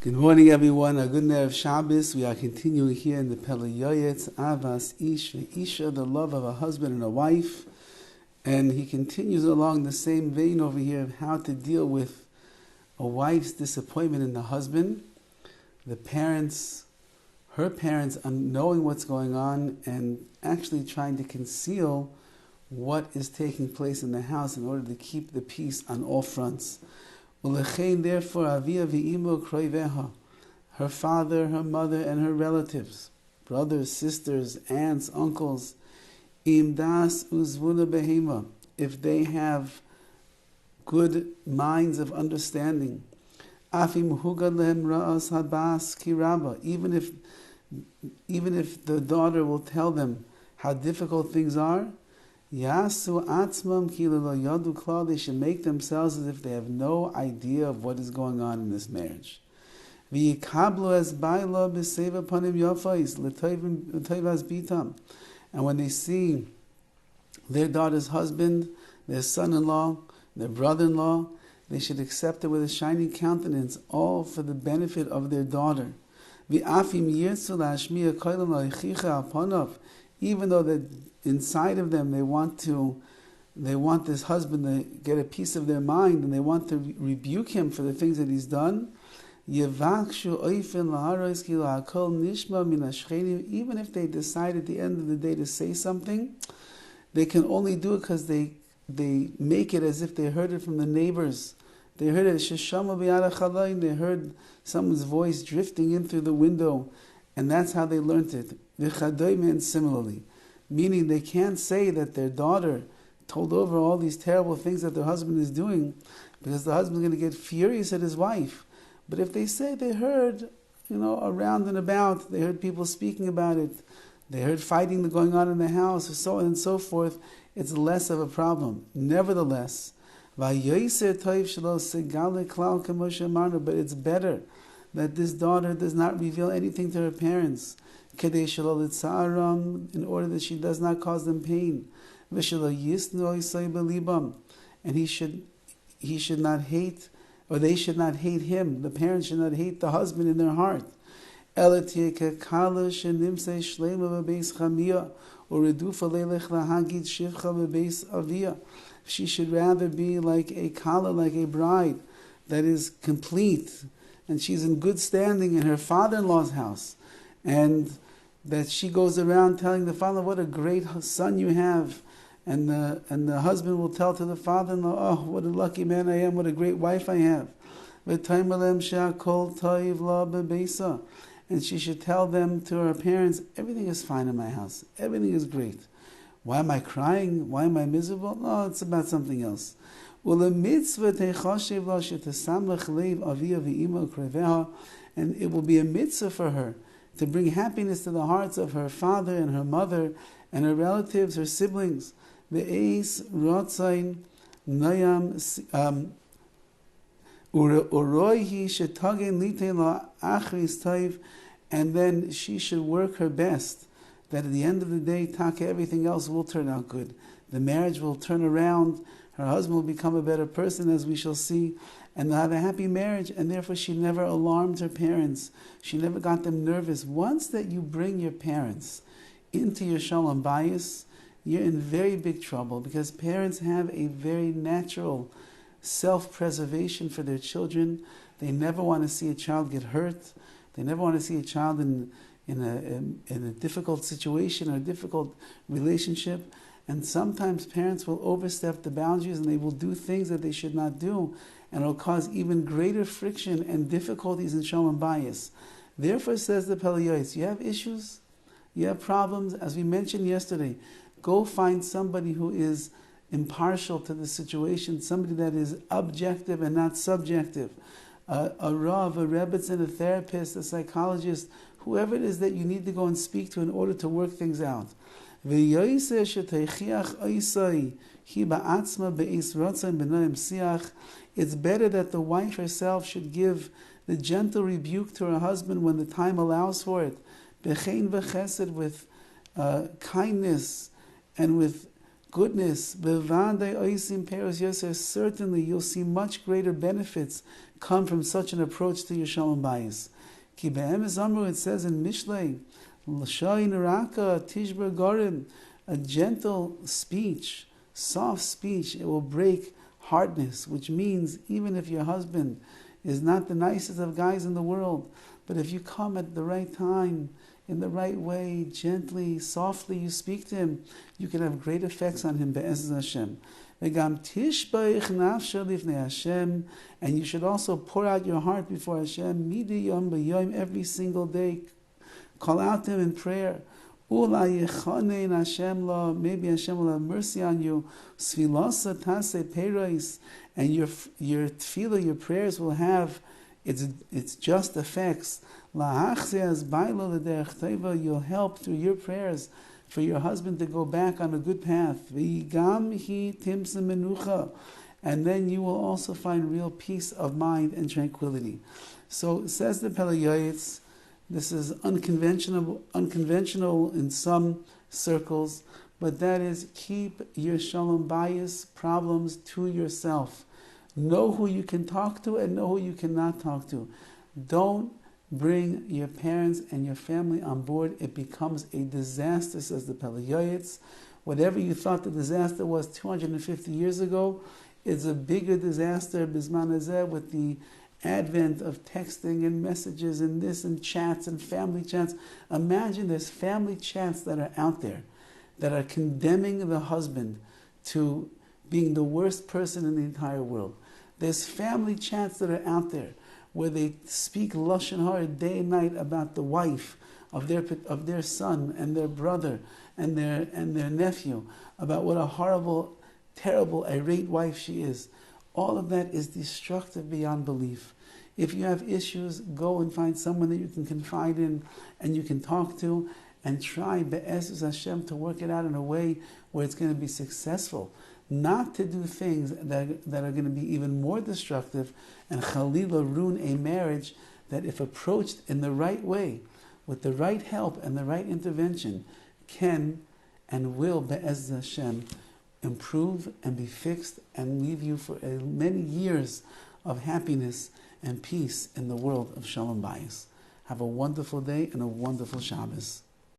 Good morning, everyone. A good night of Shabbos. We are continuing here in the PELE YOETZ, Ahavas Ish, Isha, the love of a husband and a wife. And he continues along the same vein over here of how to deal with a wife's disappointment in the husband. The parents, her parents, knowing what's going on and actually trying to conceal what is taking place in the house in order to keep the peace on all fronts. Therefore, avia v'imo kroiveha, her father, her mother, and her relatives, brothers, sisters, aunts, uncles, imdas uzvuna behema, if they have good minds of understanding, afim hugad lehem ra'as habas kiraba, even if the daughter will tell them how difficult things are, Yasu atzmam kilala yadu klal, they should make themselves as if they have no idea of what is going on in this marriage. V'yikablu es baila b'seva panim yafais l'toivas bitam, and when they see their daughter's husband, their son-in-law, their brother-in-law, they should accept it with a shining countenance, all for the benefit of their daughter. V'afim yirtzu la'ashmiya koilam la'ichicha apanav, even though that inside of them they want this husband to get a piece of their mind and they want to rebuke him for the things that he's done. Even if they decide at the end of the day to say something, they can only do it because they make it as if they heard it from the neighbors. They heard it, they heard someone's voice drifting in through the window, and that's how they learned it. And similarly, meaning they can't say that their daughter told over all these terrible things that their husband is doing, because the husband's going to get furious at his wife. But if they say they heard, around and about, they heard people speaking about it, they heard fighting going on in the house, and so on and so forth, it's less of a problem. Nevertheless, but it's better that this daughter does not reveal anything to her parents, in order that she does not cause them pain. And he should not hate, or they should not hate him. The parents should not hate the husband in their heart. She should rather be like a kala, like a bride that is complete, and she's in good standing in her father-in-law's house, and that she goes around telling the father, what a great son you have, and the husband will tell to the father-in-law, oh, what a lucky man I am, what a great wife I have. And she should tell them, to her parents, everything is fine in my house, everything is great. Why am I crying? Why am I miserable? No, it's about something else. And it will be a mitzvah for her to bring happiness to the hearts of her father and her mother and her relatives, her siblings. And then she should work her best that at the end of the day, everything else will turn out good. The marriage will turn around, her husband will become a better person, as we shall see, and they'll have a happy marriage, and therefore she never alarmed her parents. She never got them nervous. Once that you bring your parents into your shalom bayis, you're in very big trouble, because parents have a very natural self-preservation for their children. They never want to see a child get hurt. They never want to see a child in a difficult situation or a difficult relationship. And sometimes parents will overstep the boundaries and they will do things that they should not do, and it will cause even greater friction and difficulties in shalom bayis. Therefore, says the PELE YOETZ, you have issues, you have problems, as we mentioned yesterday, go find somebody who is impartial to the situation, somebody that is objective and not subjective, a Rav, a Rebbitzin, a therapist, a psychologist, whoever it is that you need to go and speak to in order to work things out. It's better that the wife herself should give the gentle rebuke to her husband when the time allows for it, with kindness and with goodness. Certainly you'll see much greater benefits come from such an approach to your Shalom Bayis. Ki be'emes amru, it says in Mishlei, L'shayin raka tishbar gorim, a gentle speech, soft speech, it will break hardness, which means even if your husband is not the nicest of guys in the world, but if you come at the right time, in the right way, gently, softly, you speak to him, you can have great effects on him, be'ezus Hashem. And you should also pour out your heart before Hashem, midi yom b'yom, every single day. Call out to him in prayer. Maybe Hashem will have mercy on you. And your tefillah, your prayers will have its just effects. You'll help through your prayers for your husband to go back on a good path. And then you will also find real peace of mind and tranquility. So says the PELE YOETZ, this is unconventional in some circles, but that is, keep your Shalom Bayis problems to yourself. Know who you can talk to and know who you cannot talk to. Don't bring your parents and your family on board. It becomes a disaster, says the PELE YOETZ. Whatever you thought the disaster was 250 years ago, it's a bigger disaster, Bizman Hazeh, with the advent of texting and messages and this and chats and family chats. Imagine there's family chats that are out there that are condemning the husband to being the worst person in the entire world. There's family chats that are out there where they speak lashon hara day and night about the wife of their son and their brother and their nephew, about what a horrible, terrible, irate wife she is. All of that is destructive beyond belief. If you have issues, go and find someone that you can confide in and you can talk to, and try be'ezus Hashem to work it out in a way where it's going to be successful. Not to do things that are going to be even more destructive and chalila ruin a marriage that, if approached in the right way, with the right help and the right intervention, can and will be'ezus Hashem improve and be fixed and leave you for many years of happiness and peace in the world of Shalom Bayis. Have a wonderful day and a wonderful Shabbos.